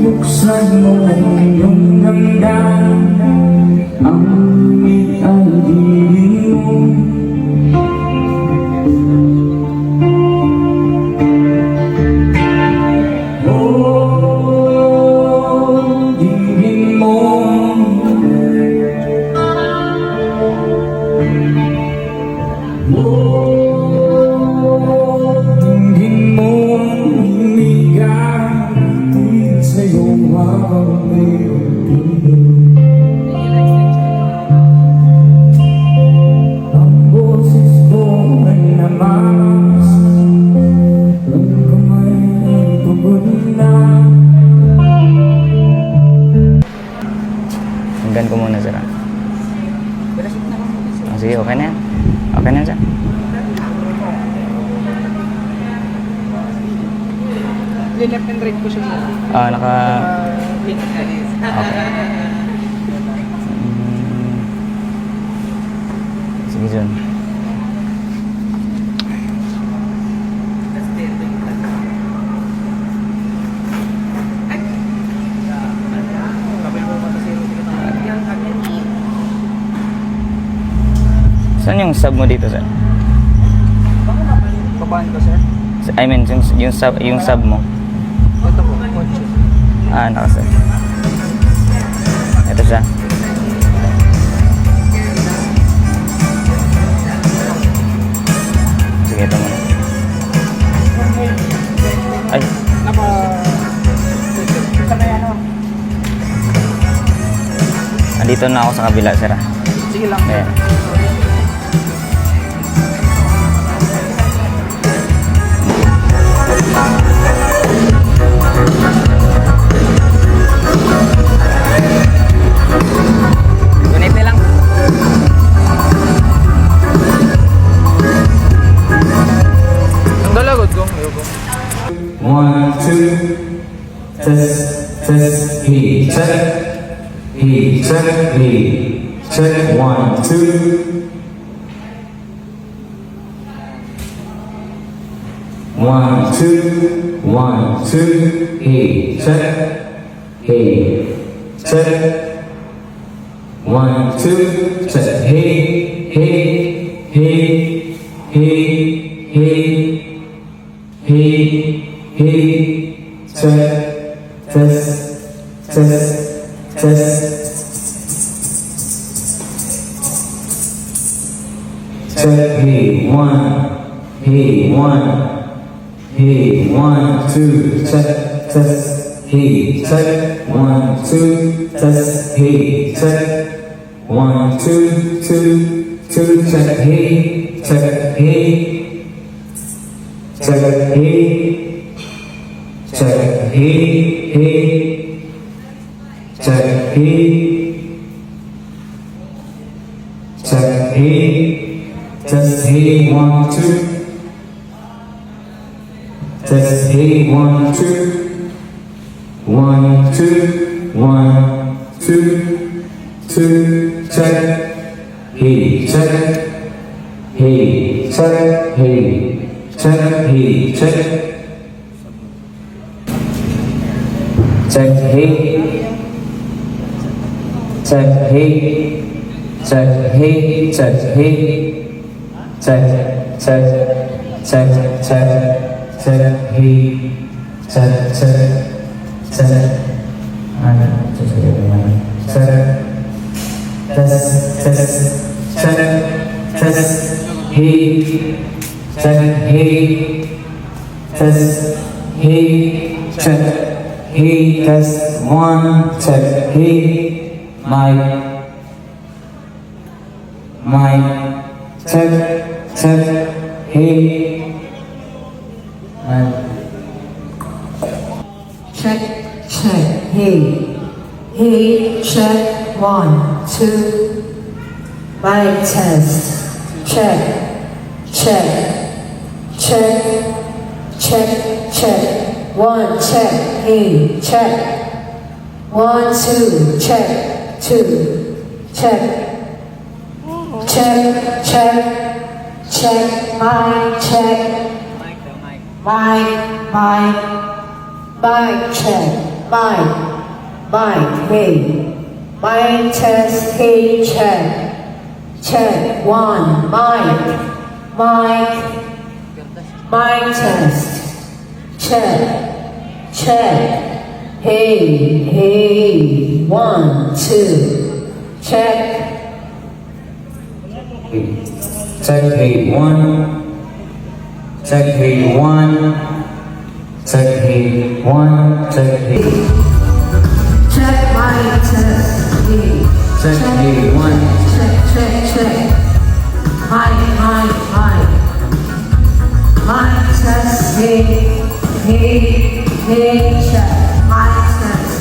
Buksan mo ang iyong damdamin, ang init ay dilim mo. Oh, dilim mo. Oh, dilim mo, humiga sa iyong habang mayroon. Ang boses ko ay namamas, ang kamay ay pagod na. Hanggan ko muna, sir. Oh, sige, okay na yan. Okay na, sir. Left and right po siya, sir. Naka... Left and right. Okay. Sige, John. Saan yung sub mo dito, sir? Babaan ko, sir. I mean, yung sub mo. Ito po, kotse. Nakasab. Ito siya. Sige, ito muna. Ay. Ito na yan, oh. Andito na ako sa kabila, sir. Sige lang. Ayan. Gunit na lang. Ang dalagod ko. 1, 2, test, he, check, 1, 2. 1, 2, 1, 2, hey, check, 1, 2, check, hey, check, check, hey, 1, 2, check, hey, check, 1, 2, test, hey, check, 1, 2, 2, check, hey, check, hey, check, hey, check, hey, check, hey, check, hey, test, hey, 1, 2. Test, hey, 1, 2, 1, 2, 1, 2, 2, check, hey, check, hey, check, hey, check, hey, check, check, hey, check, hey, check, hey, check, hey, check, check, check. Check, hey, check, ano, check, test, hey, check, hey, test, hey, check, hey, test, 1, check, hey, mic, check, hey. Check, hey, check, 1, 2, mic test, check, 1, check, hey, check, 1, 2, check, 2, check, check, mic, check. Mic, check, mic, hey. Mic test, hey, check, one, mic test, check, hey, 1, 2, check. Check hey one. Check hey one. Check hey one. Check hey. Check my test. Hey. Check hey one. Check. My test. Hey, check. My test.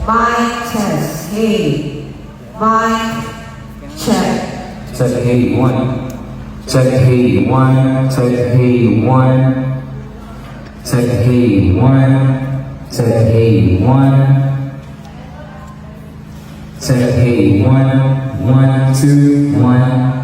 My test. Hey, my check. Check hey one. Check hey one. Check hey one. Check hey one. Check hey one. Check hey one. 1, 2, 1.